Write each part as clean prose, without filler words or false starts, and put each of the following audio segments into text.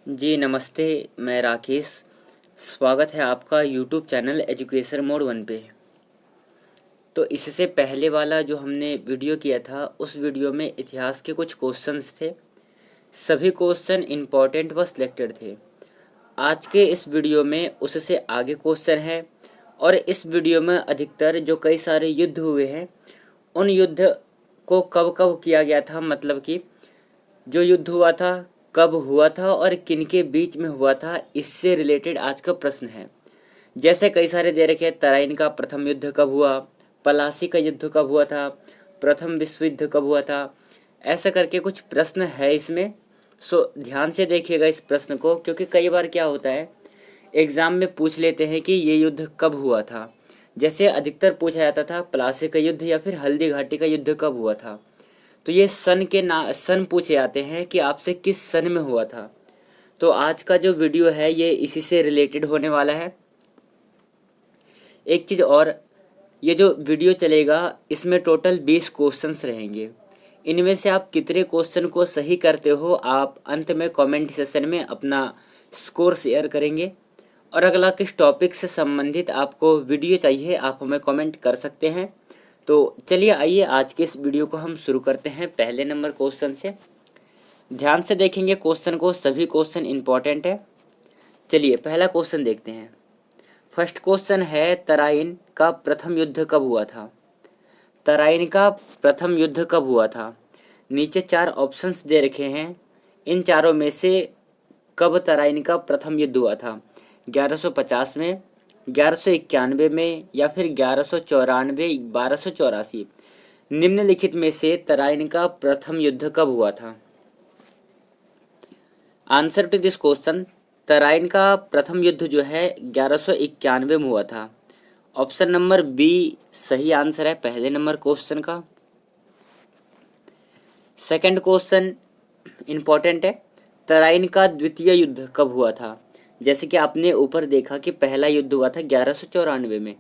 जी नमस्ते, मैं राकेश। स्वागत है आपका यूट्यूब चैनल एजुकेशन मोड 1 पे। तो इससे पहले वाला जो हमने वीडियो किया था, उस वीडियो में इतिहास के कुछ क्वेश्चंस थे। सभी क्वेश्चन इम्पोर्टेंट व सिलेक्टेड थे। आज के इस वीडियो में उससे आगे क्वेश्चन है, और इस वीडियो में अधिकतर जो कई सारे युद्ध हुए हैं, उन युद्ध को कब कब किया गया था, मतलब कि जो युद्ध हुआ था कब हुआ था और किन के बीच में हुआ था, इससे रिलेटेड आज का प्रश्न है। जैसे कई सारे दे रखे हैं, तराइन का प्रथम युद्ध कब हुआ, पलासी का युद्ध कब हुआ था, प्रथम विश्व युद्ध कब हुआ था, ऐसा करके कुछ प्रश्न है इसमें। सो ध्यान से देखिएगा इस प्रश्न को, क्योंकि कई बार क्या होता है, एग्ज़ाम में पूछ लेते हैं कि ये युद्ध कब हुआ था। जैसे अधिकतर पूछा जाता था पलासी का युद्ध या फिर हल्दी घाटी का युद्ध कब हुआ था। तो ये सन पूछे जाते हैं कि आपसे किस सन में हुआ था। तो आज का जो वीडियो है ये इसी से रिलेटेड होने वाला है। एक चीज़ और, ये जो वीडियो चलेगा इसमें टोटल 20 क्वेश्चंस रहेंगे। इनमें से आप कितने क्वेश्चन को सही करते हो, आप अंत में कमेंट सेशन में अपना स्कोर शेयर करेंगे। और अगला किस टॉपिक से संबंधित आपको वीडियो चाहिए, आप हमें कमेंट कर सकते हैं। तो चलिए आइए आज के इस वीडियो को हम शुरू करते हैं पहले नंबर क्वेश्चन से। ध्यान से देखेंगे क्वेश्चन को, सभी क्वेश्चन इंपॉर्टेंट है। चलिए पहला क्वेश्चन देखते हैं। फर्स्ट क्वेश्चन है, तराइन का प्रथम युद्ध कब हुआ था। तराइन का प्रथम युद्ध कब हुआ था। नीचे 4 ऑप्शंस दे रखे हैं, इन चारों में से कब तराइन का प्रथम युद्ध हुआ था। 1150 में, 1191 में, या फिर 1194, 1284। निम्नलिखित में से तराइन का प्रथम युद्ध कब हुआ था। Answer to this question, Tarain का प्रथम युद्ध जो है 1191 में हुआ था। ऑप्शन नंबर बी सही आंसर है पहले नंबर क्वेश्चन का। सेकंड क्वेश्चन इंपॉर्टेंट है, तराइन का द्वितीय युद्ध कब हुआ था। जैसे कि आपने ऊपर देखा कि पहला युद्ध हुआ था 1194 में,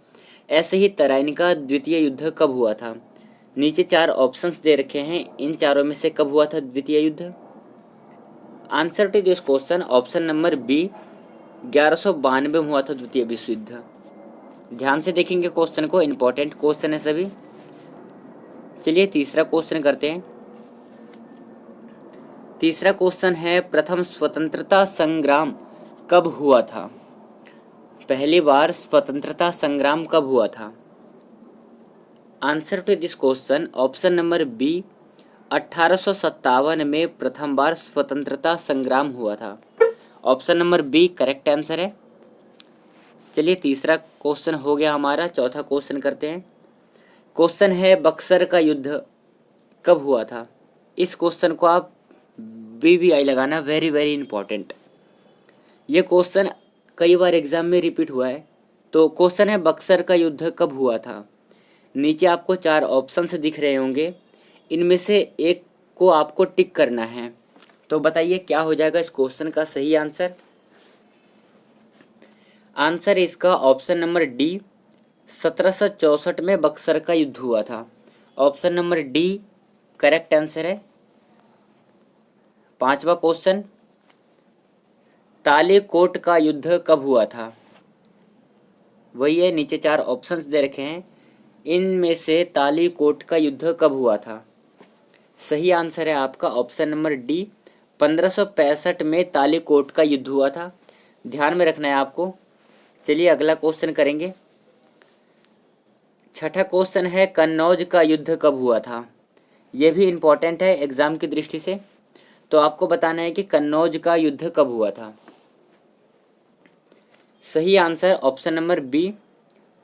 ऐसे ही तराइन का द्वितीय युद्ध कब हुआ था। नीचे 4 ऑप्शंस दे रखे हैं, इन चारों में से कब हुआ था द्वितीय युद्ध। Answer to this question option number B 1192 में हुआ था द्वितीय विश्व युद्ध। ध्यान से देखेंगे क्वेश्चन को, इंपॉर्टेंट क्वेश्चन है सभी। चलिए तीसरा क्वेश्चन करते हैं। तीसरा क्वेश्चन है, प्रथम स्वतंत्रता संग्राम कब हुआ था। पहली बार स्वतंत्रता संग्राम कब हुआ था। Answer to this question option number B 1857 में प्रथम बार स्वतंत्रता संग्राम हुआ था। Option number B correct answer है। चलिए तीसरा क्वेश्चन हो गया हमारा, चौथा क्वेश्चन करते हैं। क्वेश्चन है, बक्सर का युद्ध कब हुआ था। इस क्वेश्चन को आप BVI लगाना, वेरी वेरी इंपॉर्टेंट। ये क्वेश्चन कई बार एग्जाम में रिपीट हुआ है। तो क्वेश्चन है, बक्सर का युद्ध कब हुआ था। नीचे आपको 4 ऑप्शंस दिख रहे होंगे, इनमें से एक को आपको टिक करना है। तो बताइए क्या हो जाएगा इस क्वेश्चन का सही आंसर। आंसर इसका ऑप्शन नंबर डी 1764 में बक्सर का युद्ध हुआ था। Option number D correct answer है। पांचवा क्वेश्चन, तालीकोट का युद्ध कब हुआ था। वही है, नीचे 4 ऑप्शंस दे रखे हैं, इनमें से तालीकोट का युद्ध कब हुआ था। सही आंसर है आपका ऑप्शन नंबर डी 1565 में तालीकोट का युद्ध हुआ था। ध्यान में रखना है आपको। चलिए अगला क्वेश्चन करेंगे। छठा क्वेश्चन है, कन्नौज का युद्ध कब हुआ था। यह भी इंपॉर्टेंट है एग्जाम की दृष्टि से। तो आपको बताना है कि कन्नौज का युद्ध कब हुआ था। सही आंसर ऑप्शन नंबर बी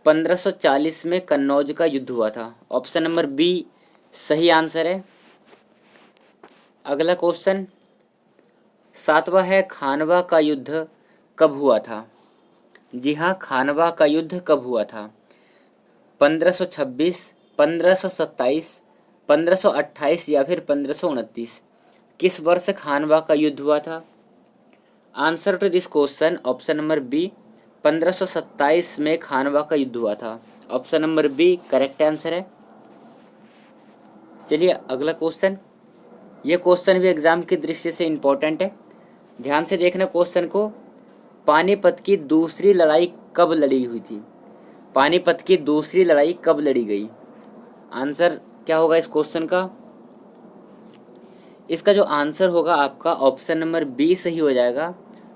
1540 में कन्नौज का युद्ध हुआ था। ऑप्शन नंबर बी सही आंसर है। अगला क्वेश्चन 7वां है, खानवा का युद्ध कब हुआ था। जी हाँ, खानवा का युद्ध कब हुआ था। 1526, 1527, 1528 या फिर 1529। किस वर्ष खानवा का युद्ध हुआ था। Answer to this question option number B 1527 में खानवा का युद्ध हुआ था। Option number B correct answer है। चलिए अगला क्वेश्चन, ये क्वेश्चन भी एग्जाम की दृष्टि से इंपॉर्टेंट है। ध्यान से देखना क्वेश्चन को। पानीपत की दूसरी लड़ाई कब लड़ी हुई थी? पानीपत की दूसरी लड़ाई कब लड़ी गई? आंसर क्या होगा इस क्वेश्चन का? इसका जो आंसर होगा आपका ऑप्शन नंबर बी सही हो जाएगा,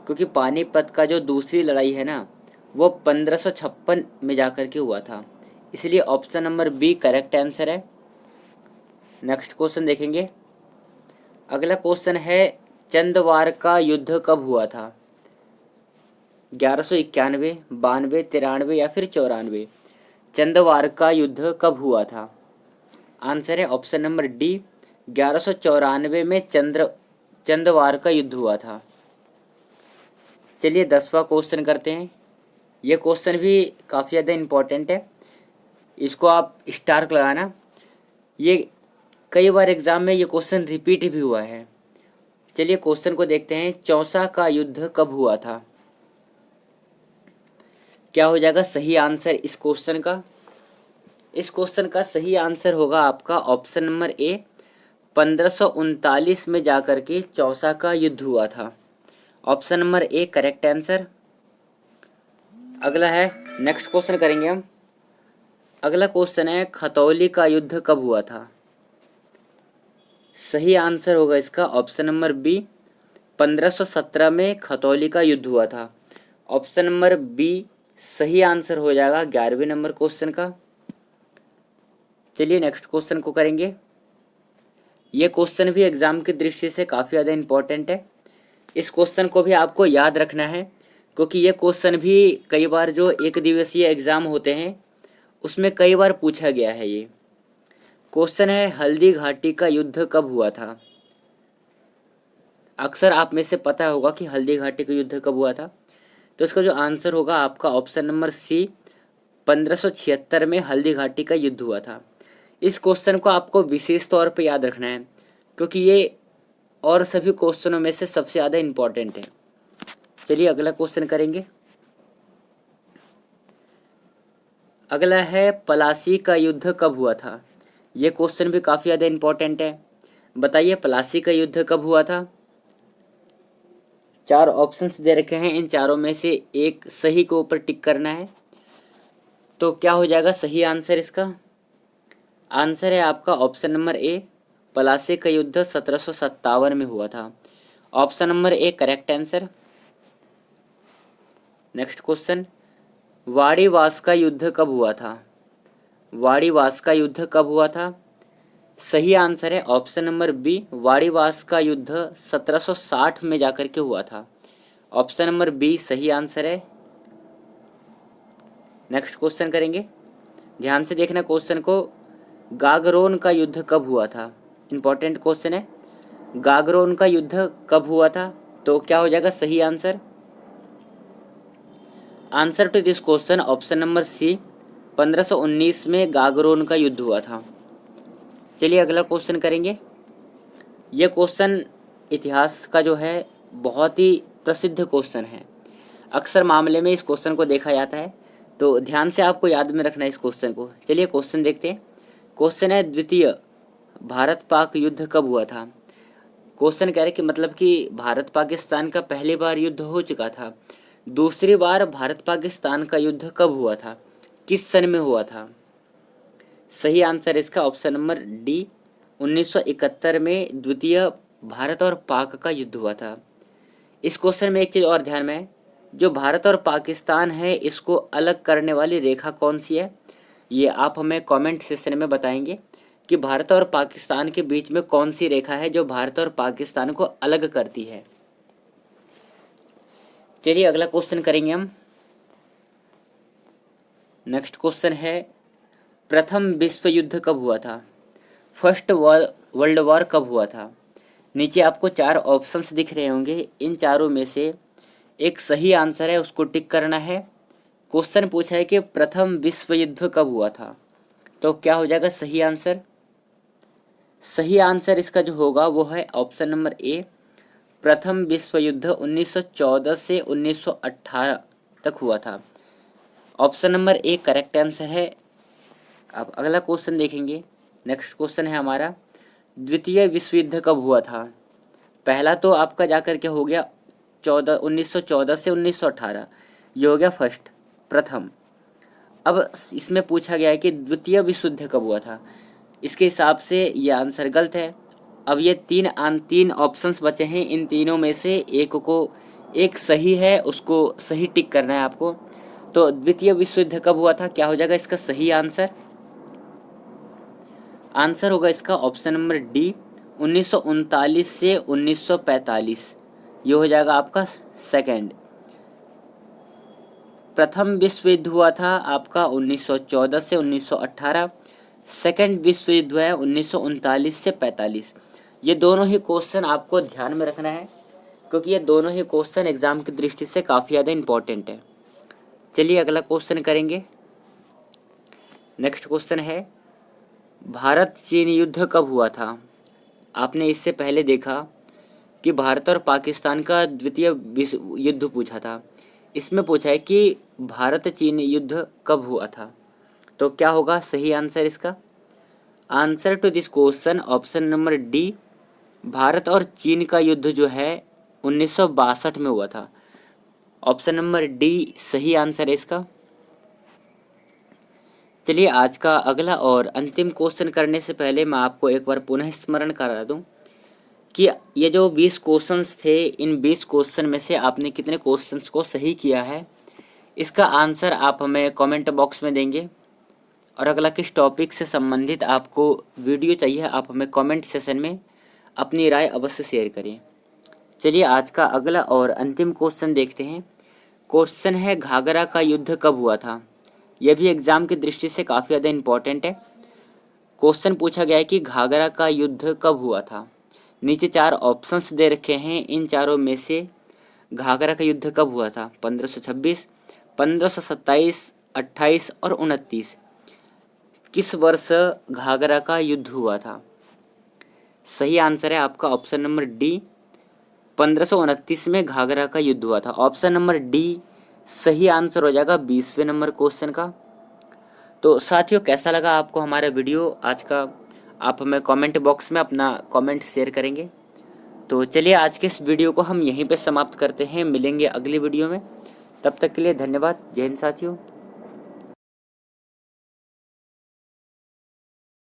क्योंकि पानीपत का जो दूसरी लड़ाई है ना, वो 1556 में जाकर के हुआ था, इसलिए option number B correct answer है। नेक्स्ट क्वेश्चन देखेंगे। अगला क्वेश्चन है, चंदवार का युद्ध कब हुआ था? 1191, 92, 93 या फिर 94? चंदवार का युद्ध कब हुआ था? आंसर है ऑप्शन नंबर डी, 1194 में चंदवार का युद्ध हुआ था। चलिए 10वां क्वेश्चन करते हैं। ये क्वेश्चन भी काफ़ी ज़्यादा इम्पोर्टेंट है, इसको आप स्टार लगाना। ये कई बार एग्जाम में ये क्वेश्चन रिपीट भी हुआ है। चलिए क्वेश्चन को देखते हैं। चौसा का युद्ध कब हुआ था? क्या हो जाएगा सही आंसर इस क्वेश्चन का? इस क्वेश्चन का सही आंसर होगा आपका ऑप्शन नंबर ए, 1539 में जाकर के चौसा का युद्ध हुआ था। Option number A correct answer. अगला है, नेक्स्ट क्वेश्चन करेंगे हम। अगला क्वेश्चन है, खतौली का युद्ध कब हुआ था? सही आंसर होगा इसका ऑप्शन नंबर बी, 1517 में खतौली का युद्ध हुआ था। ऑप्शन नंबर बी सही आंसर हो जाएगा 11वें नंबर क्वेश्चन का। चलिए नेक्स्ट क्वेश्चन को करेंगे। ये क्वेश्चन भी एग्जाम की दृष्टि से काफ़ी ज़्यादा इम्पोर्टेंट है। इस क्वेश्चन को भी आपको याद रखना है, क्योंकि ये क्वेश्चन भी कई बार जो एक दिवसीय एग्ज़ाम होते हैं उसमें कई बार पूछा गया है। ये क्वेश्चन है, हल्दी घाटी का युद्ध कब हुआ था? अक्सर आप में से पता होगा कि हल्दी घाटी का युद्ध कब हुआ था, तो इसका जो आंसर होगा आपका ऑप्शन नंबर सी, 1576 में हल्दी घाटी का युद्ध हुआ था। इस क्वेश्चन को आपको विशेष तौर पे याद रखना है, क्योंकि ये और सभी क्वेश्चनों में से सबसे ज़्यादा इम्पोर्टेंट है। चलिए अगला क्वेश्चन करेंगे। अगला है, पलासी का युद्ध कब हुआ था? ये क्वेश्चन भी काफ़ी ज़्यादा इम्पोर्टेंट है। बताइए पलासी का युद्ध कब हुआ था? 4 ऑप्शंस दे रखे हैं, इन चारों में से एक सही के ऊपर टिक करना है। तो क्या हो जाएगा सही आंसर इसका? आंसर है आपका ऑप्शन नंबर ए, पलासी का युद्ध 1757 में हुआ था। Option number A correct answer. Next question, Wandiwash का युद्ध कब हुआ था? वाड़ीवास का युद्ध कब हुआ था? सही आंसर है ऑप्शन नंबर बी, वाड़ीवास का युद्ध 1760 में जाकर के हुआ था। ऑप्शन नंबर बी सही आंसर है। नेक्स्ट क्वेश्चन करेंगे। ध्यान से देखना क्वेश्चन को। गागरोन का युद्ध कब हुआ था? इंपॉर्टेंट क्वेश्चन है। गागरोन का युद्ध कब हुआ था? तो क्या हो जाएगा सही answer? Answer to this question option number C, 1519 में गागरोन का युद्ध हुआ था। चलिए अगला क्वेश्चन करेंगे। यह क्वेश्चन इतिहास का जो है बहुत ही प्रसिद्ध क्वेश्चन है। अक्सर मामले में इस क्वेश्चन को देखा जाता है, तो ध्यान से आपको याद में रखना है इस क्वेश्चन को। चलिए क्वेश्चन देखते हैं। क्वेश्चन है, द्वितीय भारत पाक युद्ध कब हुआ था? क्वेश्चन कह रहे कि मतलब कि भारत पाकिस्तान का पहली बार युद्ध हो चुका था, दूसरी बार भारत पाकिस्तान का युद्ध कब हुआ था, किस सन में हुआ था? सही आंसर इसका ऑप्शन नंबर डी, 1971 में द्वितीय भारत और पाक का युद्ध हुआ था। इस क्वेश्चन में एक चीज़ और ध्यान में है, जो भारत और पाकिस्तान है इसको अलग करने वाली रेखा कौन सी है, ये आप हमें कमेंट सेक्शन में बताएंगे कि भारत और पाकिस्तान के बीच में कौन सी रेखा है जो भारत और पाकिस्तान को अलग करती है। चलिए अगला क्वेश्चन करेंगे हम। नेक्स्ट क्वेश्चन है, प्रथम विश्व युद्ध कब हुआ था? फर्स्ट वर्ल्ड वॉर कब हुआ था? नीचे आपको 4 ऑप्शंस दिख रहे होंगे, इन चारों में से एक सही आंसर है, उसको टिक करना है। क्वेश्चन पूछा है कि प्रथम विश्व युद्ध कब हुआ था, तो क्या हो जाएगा सही आंसर? सही आंसर इसका जो होगा वो है ऑप्शन नंबर ए, प्रथम विश्व युद्ध 1914 से 1918 तक हुआ था। Option number A correct answer है। अब अगला क्वेश्चन देखेंगे। नेक्स्ट क्वेश्चन है हमारा, द्वितीय विश्व युद्ध कब हुआ था? पहला तो आपका जाकर के हो गया 1914 से 1918, ये हो गया फर्स्ट, प्रथम। अब इसमें पूछा गया है कि द्वितीय विश्व युद्ध कब हुआ था। इसके हिसाब से ये आंसर गलत है। अब ये तीन ऑप्शंस बचे हैं, इन तीनों में से एक सही है, उसको सही टिक करना है आपको। तो द्वितीय विश्व युद्ध कब हुआ था, क्या हो जाएगा इसका सही आंसर? आंसर होगा इसका ऑप्शन नंबर डी, 1939 से 1945, ये हो जाएगा आपका सेकंड। प्रथम विश्व युद्ध हुआ था आपका 1914 से 1918, सेकंड विश्व युद्ध हुआ है 1939 से 45। ये दोनों ही क्वेश्चन आपको ध्यान में रखना है, क्योंकि ये दोनों ही क्वेश्चन एग्जाम की दृष्टि से काफ़ी ज़्यादा इम्पोर्टेंट है। चलिए अगला क्वेश्चन करेंगे। नेक्स्ट क्वेश्चन है, भारत चीन युद्ध कब हुआ था? आपने इससे पहले देखा कि भारत और पाकिस्तान का द्वितीय विश्व युद्ध पूछा था। इसमें पूछा है कि भारत चीन युद्ध कब हुआ था, तो क्या होगा सही आंसर इसका? Answer to this question option number D, Bharat और चीन का युद्ध जो है 1962 में हुआ था। ऑप्शन नंबर डी सही आंसर है इसका। चलिए आज का अगला और अंतिम क्वेश्चन करने से पहले मैं आपको एक बार पुनः स्मरण करा दूं कि ये जो 20 क्वेश्चंस थे, इन 20 क्वेश्चन में से आपने कितने क्वेश्चंस को सही किया है, इसका आंसर आप हमें कमेंट बॉक्स में देंगे। और अगला किस टॉपिक से संबंधित आपको वीडियो चाहिए, आप हमें कमेंट सेशन में अपनी राय अवश्य शेयर करें। चलिए आज का अगला और अंतिम क्वेश्चन देखते हैं। क्वेश्चन है, घाघरा का युद्ध कब हुआ था? यह भी एग्जाम की दृष्टि से काफ़ी ज़्यादा इम्पोर्टेंट है। क्वेश्चन पूछा गया है कि घाघरा का युद्ध कब हुआ था। नीचे 4 ऑप्शंस दे रखे हैं, इन चारों में से घाघरा का युद्ध कब हुआ था? 1526, 1527, 28 और 29। किस वर्ष घाघरा का युद्ध हुआ था? सही आंसर है आपका ऑप्शन नंबर डी, 1529 में घाघरा का युद्ध हुआ था। ऑप्शन नंबर डी सही आंसर हो जाएगा 20वें नंबर क्वेश्चन का। तो साथियों, कैसा लगा आपको हमारा वीडियो आज का? आप हमें कमेंट बॉक्स में अपना कमेंट शेयर करेंगे। तो चलिए आज के इस वीडियो को हम यहीं पे समाप्त करते हैं, मिलेंगे अगली वीडियो में। तब तक के लिए धन्यवाद। जय हिंद साथियों।